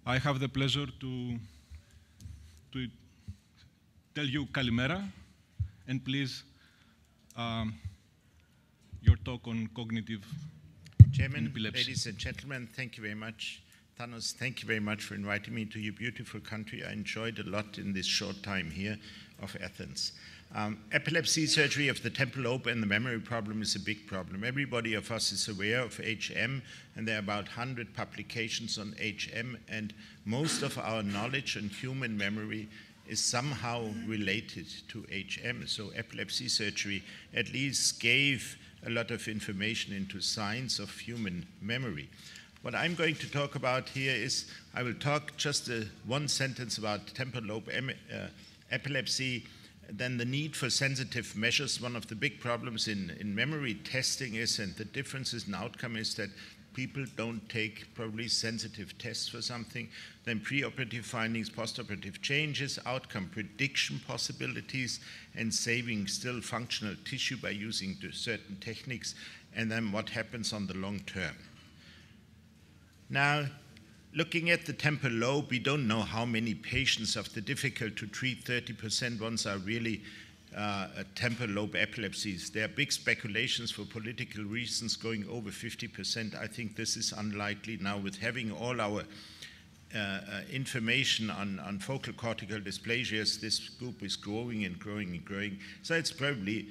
I have the pleasure to tell you Kalimera, and please, your talk on cognitive Chairman, epilepsy. ladies and gentlemen, thank you very much. Thanos, thank you very much for inviting me to your beautiful country. I enjoyed a lot in this short time here of Athens. Epilepsy surgery of the temporal lobe and the memory problem is a big problem. Everybody of us is aware of HM, and there are about 100 publications on HM, and most of our knowledge on human memory is somehow related to HM. So epilepsy surgery at least gave a lot of information into science of human memory. What I'm going to talk about here is, I will talk just one sentence about temporal lobe epilepsy, then the need for sensitive measures. One of the big problems in memory testing is, and the differences in outcome is, that people don't take probably sensitive tests for something. Then preoperative findings, postoperative changes, outcome prediction possibilities, and saving still functional tissue by using certain techniques, and then what happens on the long term. Now, looking at the temporal lobe, we don't know how many patients of the difficult to treat 30% ones are really temporal lobe epilepsies. There are big speculations for political reasons going over 50%. I think this is unlikely now with having all our information on focal cortical dysplasias. This group is growing and growing and growing. So it's probably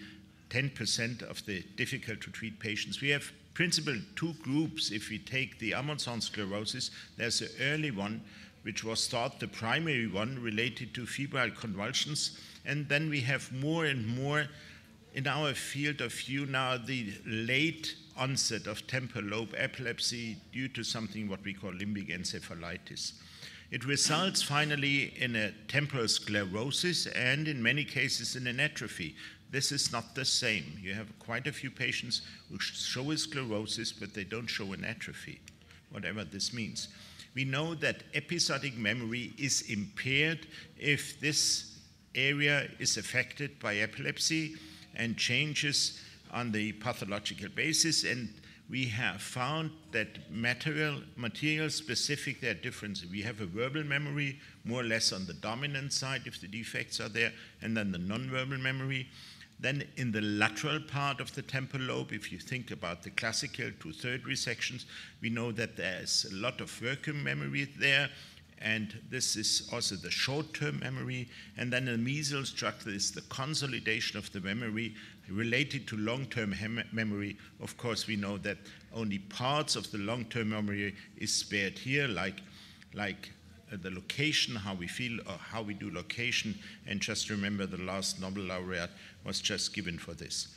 10% of the difficult to treat patients. We have principally two groups. If we take the Amundsen sclerosis, there's an early one, which was thought the primary one, related to febrile convulsions. And then we have more and more in our field of view now the late onset of temporal lobe epilepsy due to something what we call limbic encephalitis. It results finally in a temporal sclerosis and in many cases in an atrophy. This is not the same. You have quite a few patients who show a sclerosis, but they don't show an atrophy, whatever this means. We know that episodic memory is impaired if this area is affected by epilepsy and changes on the pathological basis, and we have found that material specific, there are differences. We have a verbal memory, more or less on the dominant side if the defects are there, and then the non-verbal memory. Then in the lateral part of the temporal lobe, if you think about the classical 2/3 resections, we know that there's a lot of working memory there, and this is also the short-term memory. And then the mesial structure is the consolidation of the memory related to long-term memory. Of course, we know that only parts of the long-term memory is spared here, like the location, how we feel, or how we do location. And just remember, the last Nobel laureate was just given for this.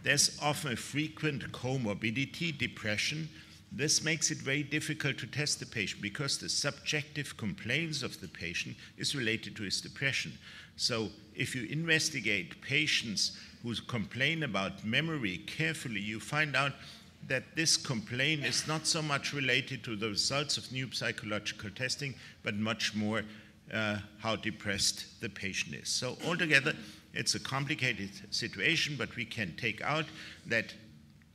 There's often a frequent comorbidity, depression. This makes it very difficult to test the patient because the subjective complaints of the patient is related to his depression. So if you investigate patients who complain about memory carefully, you find out that this complaint is not so much related to the results of new psychological testing, but much more how depressed the patient is. So altogether, it's a complicated situation, but we can take out that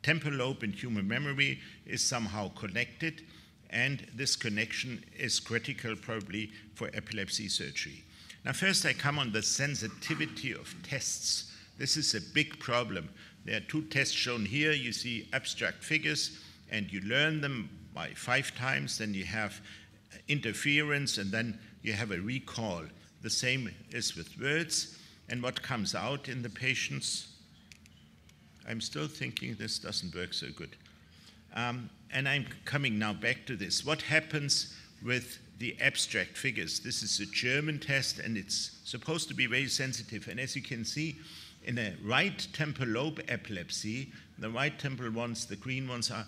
temporal lobe and human memory is somehow connected, and this connection is critical probably for epilepsy surgery. Now first I come on the sensitivity of tests. This is a big problem. There are two tests shown here. You see abstract figures, and you learn them by 5 times, then you have interference, and then you have a recall. The same is with words, and what comes out in the patients, I'm still thinking this doesn't work so good. And I'm coming now back to this. What happens with the abstract figures? This is a German test, and it's supposed to be very sensitive. And as you can see, in a right temporal lobe epilepsy, the right temporal ones, the green ones, are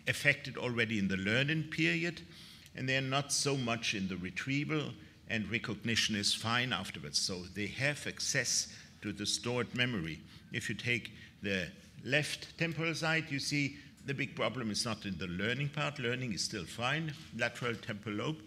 affected already in the learning period, and they're not so much in the retrieval, and recognition is fine afterwards. So they have access to the stored memory. If you take the left temporal side, you see the big problem is not in the learning part. Learning is still fine, lateral temporal lobe.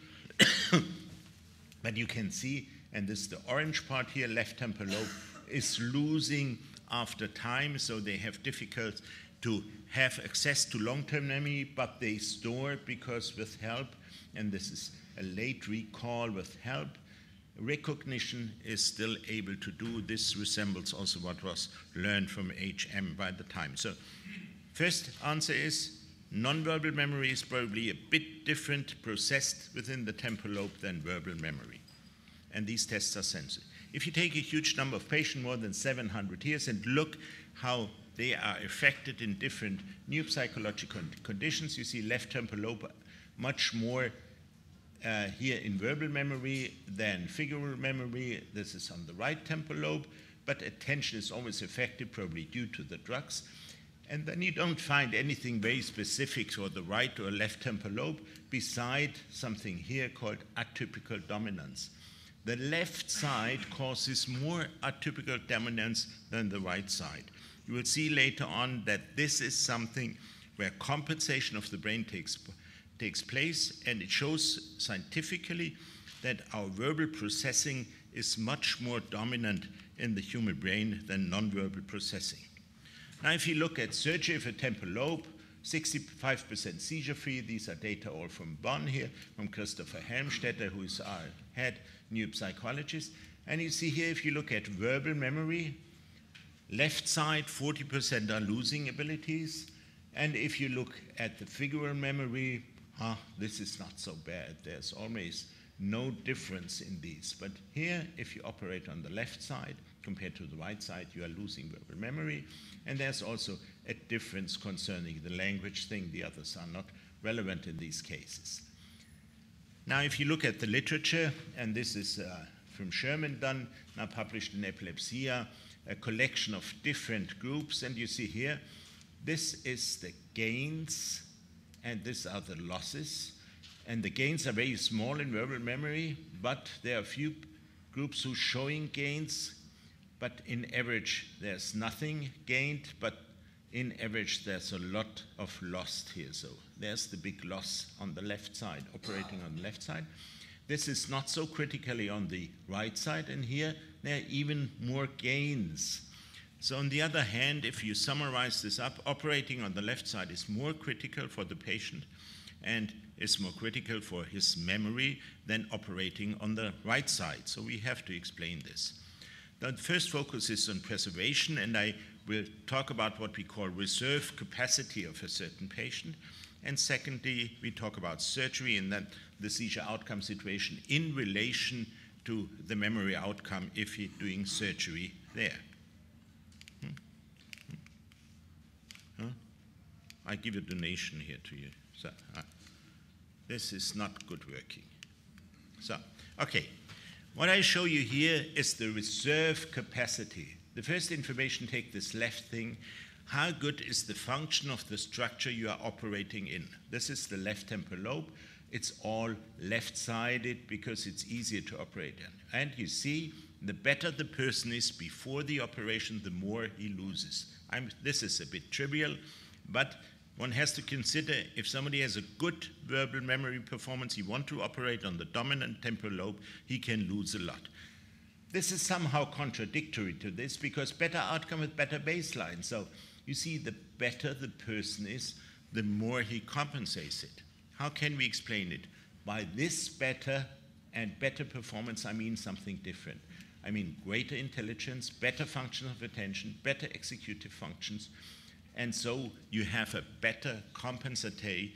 But you can see, and this is the orange part here, left temporal lobe is losing after time, so they have difficulty to have access to long-term memory, but they store because with help and this is a late recall with help. Recognition is still able to do. This resembles also what was learned from HM by the time. So first answer is nonverbal memory is probably a bit different processed within the temporal lobe than verbal memory. And these tests are sensitive. If you take a huge number of patients, more than 700 years, and look how they are affected in different neuropsychological conditions, you see left temporal lobe much more here in verbal memory than figural memory. This is on the right temporal lobe, but attention is always affected, probably due to the drugs. And then you don't find anything very specific for the right or left temporal lobe beside something here called atypical dominance. The left side causes more atypical dominance than the right side. You will see later on that this is something where compensation of the brain takes place, and it shows scientifically that our verbal processing is much more dominant in the human brain than nonverbal processing. Now, if you look at surgery for temporal lobe, 65% seizure-free. These are data all from Bonn here, from Christopher Helmstetter, who is our head neuropsychologist. And you see here, if you look at verbal memory, left side, 40% are losing abilities. And if you look at the figural memory, this is not so bad. There's almost no difference in these. But here, if you operate on the left side compared to the right side, you are losing verbal memory. And there's also a difference concerning the language thing. The others are not relevant in these cases. Now, if you look at the literature, and this is from Sherman done, now published in Epilepsia, a collection of different groups, and you see here, this is the gains, and these are the losses. And the gains are very small in verbal memory, but there are a few groups who are showing gains, but in average, there's nothing gained, but in average, there's a lot of lost here. So there's the big loss on the left side, operating on the left side. This is not so critically on the right side, and here there are even more gains. So on the other hand, if you summarize this up, operating on the left side is more critical for the patient and is more critical for his memory than operating on the right side. So we have to explain this. The first focus is on preservation, and I will talk about what we call reserve capacity of a certain patient. And secondly, we talk about surgery and then the seizure outcome situation in relation to the memory outcome if you're doing surgery there. I give a donation here to you. So, this is not good working. So, okay. What I show you here is the reserve capacity. The first information, take this left thing. How good is the function of the structure you are operating in? This is the left temporal lobe. It's all left-sided because it's easier to operate in. And you see, the better the person is before the operation, the more he loses. This is a bit trivial, but one has to consider if somebody has a good verbal memory performance, he wants to operate on the dominant temporal lobe, he can lose a lot. This is somehow contradictory to this because better outcome with better baseline. So you see, the better the person is, the more he compensates it. How can we explain it? By this better and better performance, I mean something different. I mean greater intelligence, better function of attention, better executive functions, and so you have a better compensatory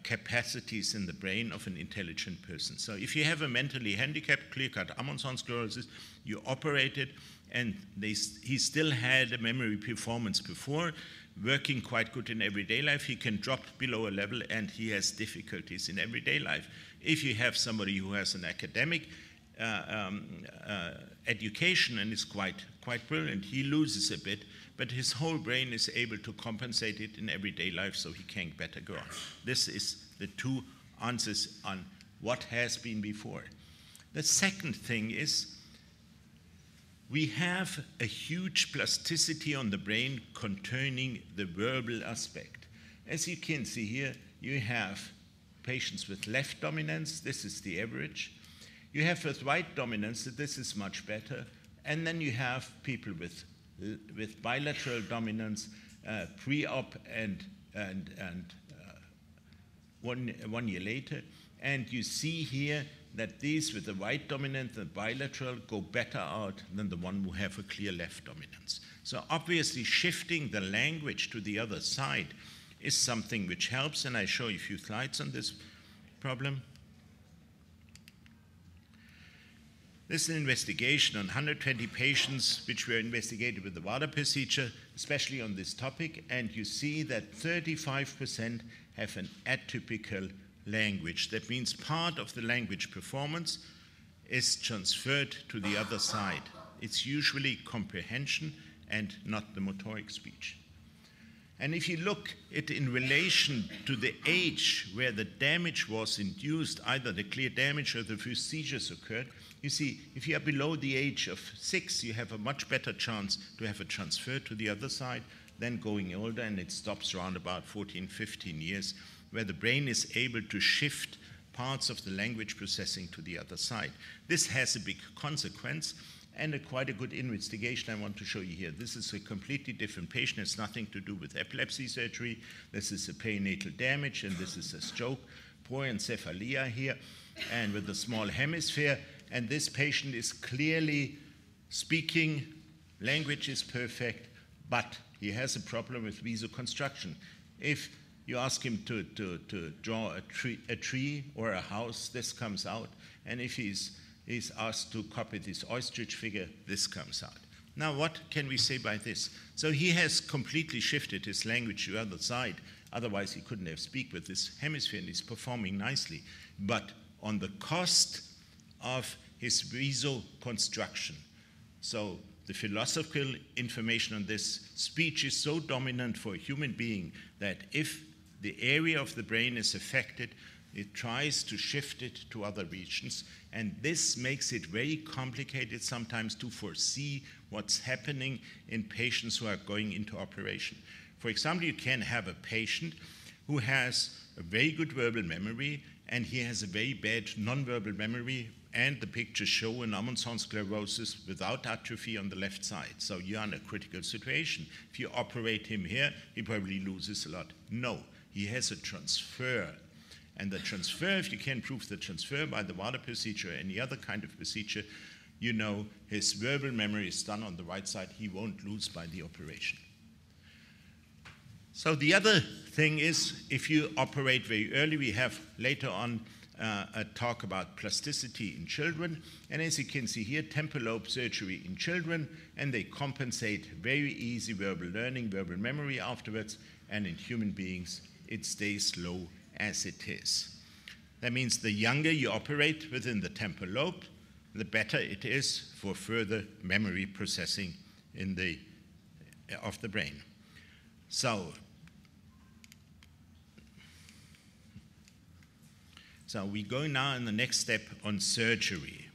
capacities in the brain of an intelligent person. So if you have a mentally handicapped, clear-cut Amundsen sclerosis, you operate it, and he still had a memory performance before, working quite good in everyday life. He can drop below a level, and he has difficulties in everyday life. If you have somebody who has an academic education and is quite brilliant, he loses a bit, but his whole brain is able to compensate it in everyday life, so he can better go on. This is the two answers on what has been before. The second thing is we have a huge plasticity on the brain concerning the verbal aspect. As you can see here, you have patients with left dominance. This is the average. You have with right dominance, this is much better. And then you have people with bilateral dominance, pre-op and 1 year later. And you see here that these with the right dominant and bilateral go better out than the one who have a clear left dominance. So obviously shifting the language to the other side is something which helps, and I show you a few slides on this problem. This is an investigation on 120 patients which were investigated with the WADA procedure, especially on this topic, and you see that 35% have an atypical language. That means part of the language performance is transferred to the other side. It's usually comprehension and not the motoric speech. And if you look at it in relation to the age where the damage was induced, either the clear damage or the first seizures occurred, you see, if you are below the age of 6, you have a much better chance to have a transfer to the other side than going older, and it stops around about 14, 15 years, where the brain is able to shift parts of the language processing to the other side. This has a big consequence and quite a good investigation I want to show you here. This is a completely different patient. It's nothing to do with epilepsy surgery. This is a perinatal damage, and this is a stroke, proencephalia here, and with a small hemisphere. And this patient is clearly speaking, language is perfect, but he has a problem with vasoconstruction. If you ask him to draw a tree or a house, this comes out. And if he's asked to copy this ostrich figure, this comes out. Now, what can we say by this? So he has completely shifted his language to the other side. Otherwise, he couldn't have speak with this hemisphere, and he's performing nicely. But on the cost of his vasoconstruction. So the philosophical information on this, speech is so dominant for a human being that if the area of the brain is affected, it tries to shift it to other regions, and this makes it very complicated sometimes to foresee what's happening in patients who are going into operation. For example, you can have a patient who has a very good verbal memory, and he has a very bad nonverbal memory, and the pictures show an Amundsen sclerosis without atrophy on the left side. So you're in a critical situation. If you operate him here, he probably loses a lot. No, he has a transfer. And the transfer, if you can prove the transfer by the WADA procedure or any other kind of procedure, you know his verbal memory is done on the right side. He won't lose by the operation. So the other thing is, if you operate very early, we have later on a talk about plasticity in children. And as you can see here, temporal lobe surgery in children, and they compensate very easy verbal learning, verbal memory afterwards, and in human beings, it stays low as it is. That means the younger you operate within the temporal lobe, the better it is for further memory processing of the brain. So we go now in the next step on surgery.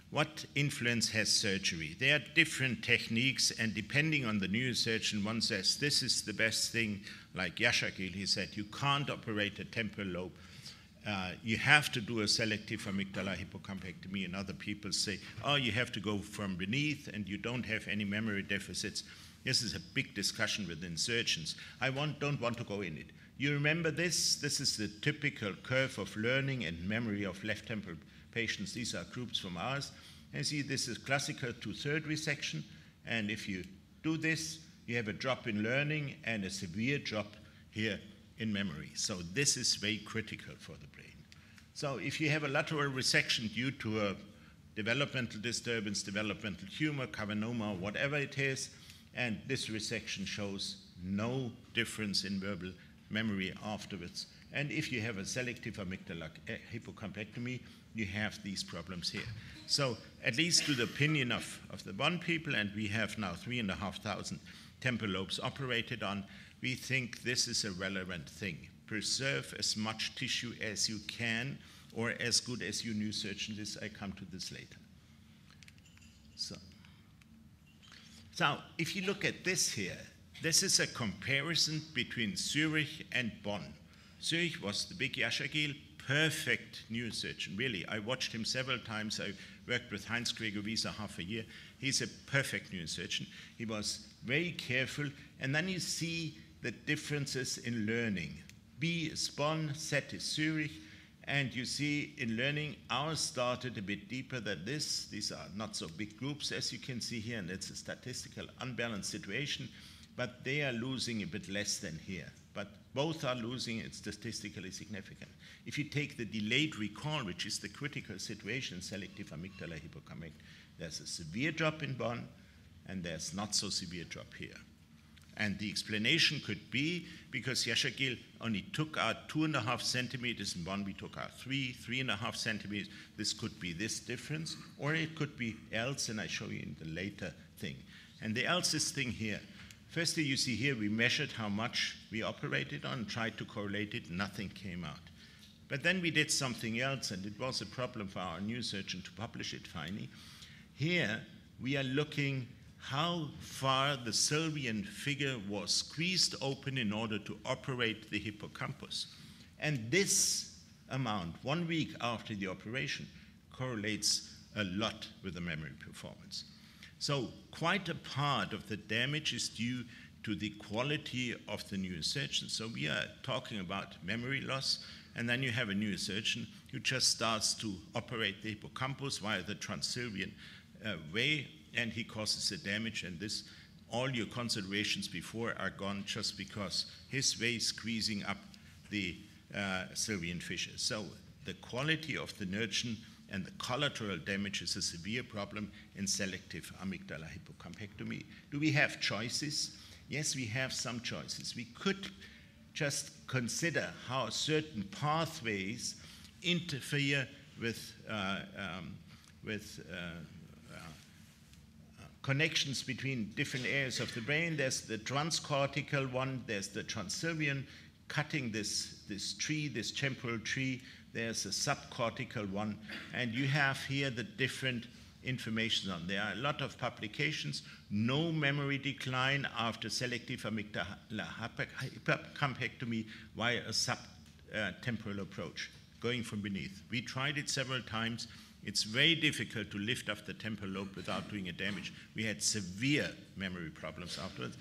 What influence has surgery? There are different techniques, and depending on the neurosurgeon, one says this is the best thing, like Yashagil, he said, you can't operate a temporal lobe. You have to do a selective amygdala hypocampectomy, and other people say, oh, you have to go from beneath and you don't have any memory deficits. This is a big discussion within surgeons. I don't want to go in it. You remember this? This is the typical curve of learning and memory of left temporal patients. These are groups from ours. And see, this is classical 2/3 resection. And if you do this, you have a drop in learning and a severe drop here in memory. So this is very critical for the brain. So if you have a lateral resection due to a developmental disturbance, developmental tumor, carcinoma, whatever it is, and this resection shows no difference in verbal memory afterwards. And if you have a selective amygdala hypocampectomy, you have these problems here. So at least to the opinion of the Bonn people, and we have now 3,500 temporal lobes operated on, we think this is a relevant thing. Preserve as much tissue as you can, or as good as your neurosurgeon is. I come to this later. So if you look at this here, this is a comparison between Zürich and Bonn. Zürich was the big Yashagil, perfect neurosurgeon, really. I watched him several times. I worked with Heinz Gregor-Wieser half a year. He's a perfect neurosurgeon. He was very careful, and then you see the differences in learning. B is Bonn, Z is Zürich, And you see, in learning, ours started a bit deeper than this. These are not so big groups, as you can see here, and it's a statistical unbalanced situation, but they are losing a bit less than here. But both are losing, it's statistically significant. If you take the delayed recall, which is the critical situation in selective amygdala hypocampectomy, there's a severe drop in Bonn, and there's not so severe drop here. And the explanation could be because Yashagil only took out 2.5 centimeters, in Bonn we took out 3.5 centimeters. This could be this difference, or it could be else, and I show you in the later thing. And the else's thing here. Firstly, you see here we measured how much we operated on, tried to correlate it, nothing came out. But then we did something else, and it was a problem for our neurosurgeon to publish it finally. Here we are looking how far the Sylvian figure was squeezed open in order to operate the hippocampus. And this amount, 1 week after the operation, correlates a lot with the memory performance. So quite a part of the damage is due to the quality of the neurosurgeon. So we are talking about memory loss, and then you have a neurosurgeon who just starts to operate the hippocampus via the transsylvian way, and he causes the damage, and this, all your considerations before are gone just because his way is squeezing up the Sylvian fissure. So the quality of the nerve and the collateral damage is a severe problem in selective amygdala hypocampectomy. Do we have choices? Yes, we have some choices. We could just consider how certain pathways interfere with connections between different areas of the brain. There's the transcortical one, there's the transsylvian, cutting this tree, this temporal tree. There's a subcortical one, and you have here the different information on. There are a lot of publications, no memory decline after selective amygdala hypocampectomy via a subtemporal approach, going from beneath. We tried it several times. It's very difficult to lift up the temporal lobe without doing a damage. We had severe memory problems afterwards.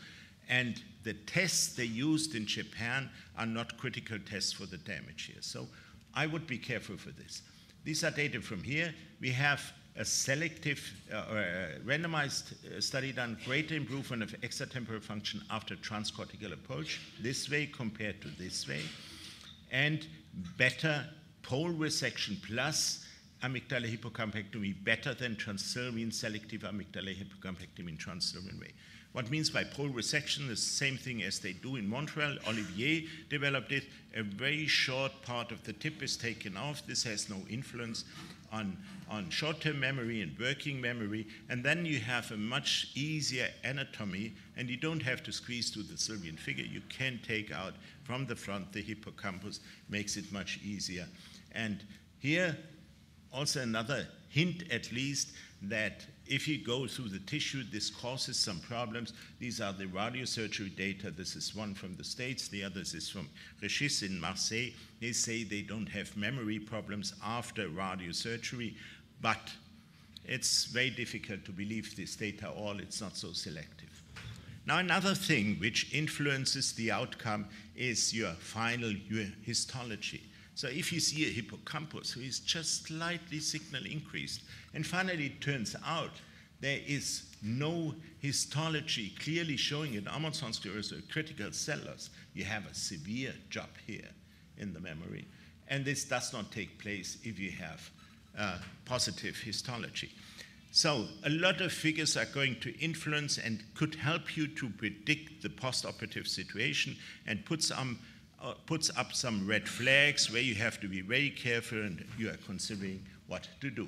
And the tests they used in Japan are not critical tests for the damage here. So I would be careful for this. These are data from here. We have a selective or a randomized study done, greater improvement of extratemporal function after transcortical approach, this way compared to this way, and better pole resection plus amygdala hypocampectomy better than transsylvian selective amygdala hypocampectomy in transsylvian way. What means by pole resection is the same thing as they do in Montreal. Olivier developed it. A very short part of the tip is taken off. This has no influence on short-term memory and working memory. And then you have a much easier anatomy, and you don't have to squeeze through the Sylvian figure. You can take out from the front the hippocampus, makes it much easier. And here, also another hint at least that if you go through the tissue, this causes some problems. These are the radiosurgery data. This is one from the States. The other is from Regis in Marseille. They say they don't have memory problems after radiosurgery, but it's very difficult to believe this data all. It's not so selective. Now, another thing which influences the outcome is your histology. So if you see a hippocampus who is just slightly signal increased, and finally it turns out there is no histology clearly showing in Amundsen sclerosis or critical cell loss, you have a severe drop here in the memory. And this does not take place if you have positive histology. So a lot of figures are going to influence and could help you to predict the postoperative situation and puts up some red flags where you have to be very careful and you are considering what to do.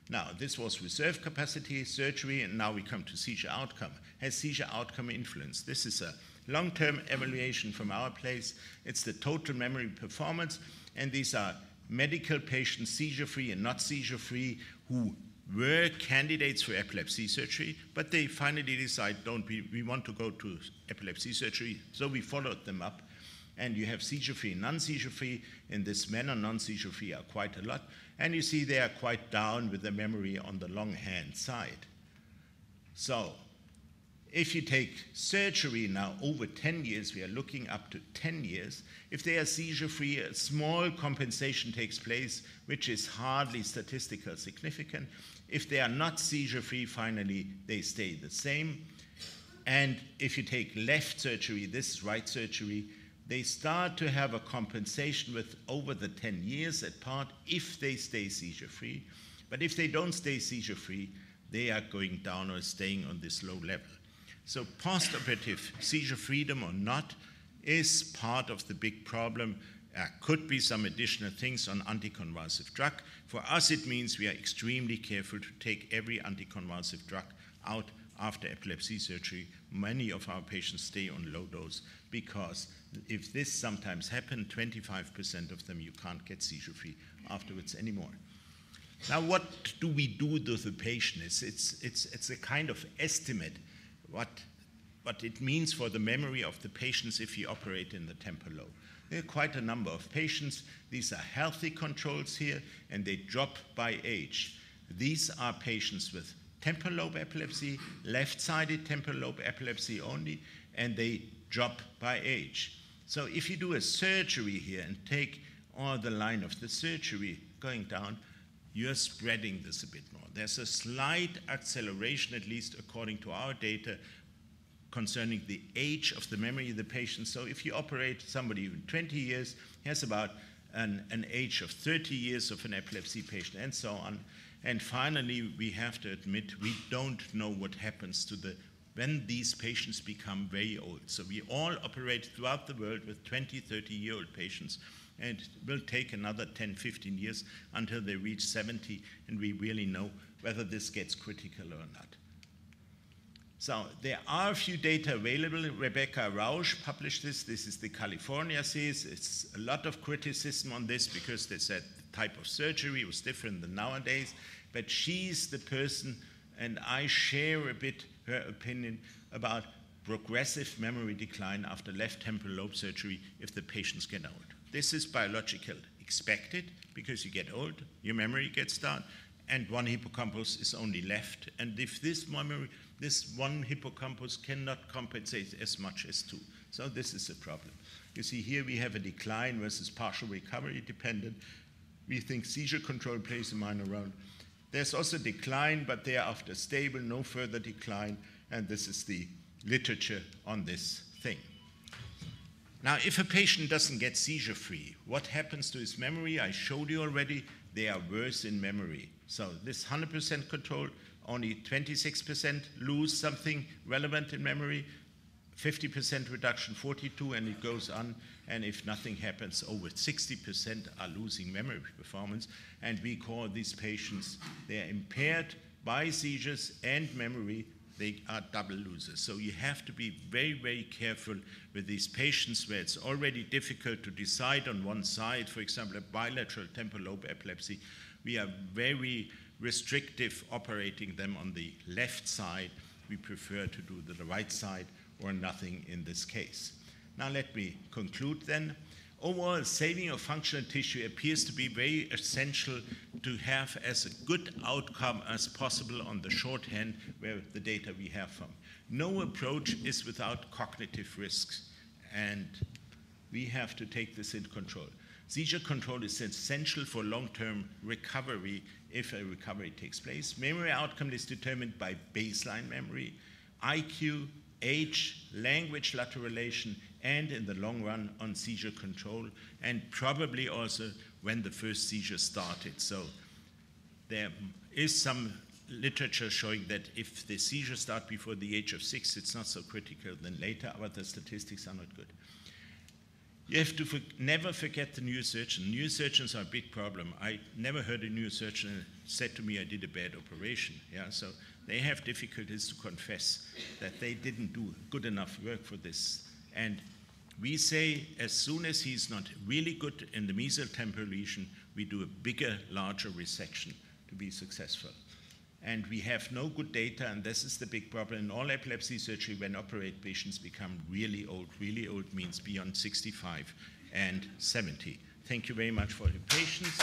Now, this was reserve capacity surgery, and now we come to seizure outcome. Has seizure outcome influence? This is a long-term evaluation from our place. It's the total memory performance, and these are medical patients, seizure-free and not seizure-free, who were candidates for epilepsy surgery, but they finally decide, we want to go to epilepsy surgery, so we followed them up. And you have seizure-free and non-seizure-free. In this manner, non-seizure-free are quite a lot. And you see they are quite down with the memory on the long hand side. So If you take surgery now over 10 years, we are looking up to 10 years. If they are seizure-free, a small compensation takes place, which is hardly statistically significant. If they are not seizure-free, finally, they stay the same. And if you take left surgery, this is right surgery, they start to have a compensation with over the 10 years apart if they stay seizure-free. But if they don't stay seizure-free, they are going down or staying on this low level. So postoperative seizure freedom or not is part of the big problem. Could be some additional things on anticonvulsive drug. For us, it means we are extremely careful to take every anticonvulsive drug out after epilepsy surgery. Many of our patients stay on low dose because if this sometimes happens, 25% of them you can't get seizure-free afterwards anymore. Now, what do we do with the patient? It's a kind of estimate what it means for the memory of the patients if you operate in the temporal lobe. There are quite a number of patients. These are healthy controls here, and they drop by age. These are patients with temporal lobe epilepsy, left-sided temporal lobe epilepsy only, and they drop by age. So if you do a surgery here and take all the line of the surgery going down, you're spreading this a bit more. There's a slight acceleration, at least according to our data, concerning the age of the memory of the patient. So if you operate somebody in 20 years, he has about an age of 30 years of an epilepsy patient, and so on. And finally, we have to admit we don't know what happens to when these patients become very old. So we all operate throughout the world with 20, 30-year-old patients, and it will take another 10, 15 years until they reach 70, and we really know whether this gets critical or not. So there are a few data available. Rebecca Rausch published this. This is the California series. It's a lot of criticism on this because they said the type of surgery was different than nowadays, but she's the person, and I share a bit her opinion about progressive memory decline after left temporal lobe surgery if the patients get old. This is biological expected because you get old, your memory gets down, and one hippocampus is only left. And if this one hippocampus cannot compensate as much as two. So this is a problem. You see here we have a decline versus partial recovery dependent. We think seizure control plays a minor role. There's also decline, but thereafter stable, no further decline, and this is the literature on this thing. Now, if a patient doesn't get seizure-free, what happens to his memory? I showed you already, they are worse in memory. So this 100% control, only 26% lose something relevant in memory, 50% reduction, 42, and it goes on. And if nothing happens, over 60% are losing memory performance. And we call these patients, they are impaired by seizures and memory. They are double losers. So you have to be very, very careful with these patients where it's already difficult to decide on one side. For example, a bilateral temporal lobe epilepsy, we are very restrictive operating them on the left side. We prefer to do the right side or nothing in this case. Now let me conclude then. Overall, saving of functional tissue appears to be very essential to have as a good outcome as possible on the shorthand where the data we have from. No approach is without cognitive risks, and we have to take this into control. Seizure control is essential for long-term recovery if a recovery takes place. Memory outcome is determined by baseline memory, IQ, age, language lateralization, and in the long run on seizure control, and probably also when the first seizure started. So there is some literature showing that if the seizures start before the age of 6, it's not so critical than later, but the statistics are not good. You have to never forget the neurosurgeon. Neurosurgeons are a big problem. I never heard a neurosurgeon said to me, I did a bad operation. Yeah, so they have difficulties to confess that they didn't do good enough work for this. And we say as soon as he's not really good in the mesial temporal lesion, we do a bigger, larger resection to be successful. And we have no good data, and this is the big problem. In all epilepsy surgery, when operate, patients become really old. Really old means beyond 65 and 70. Thank you very much for your patience.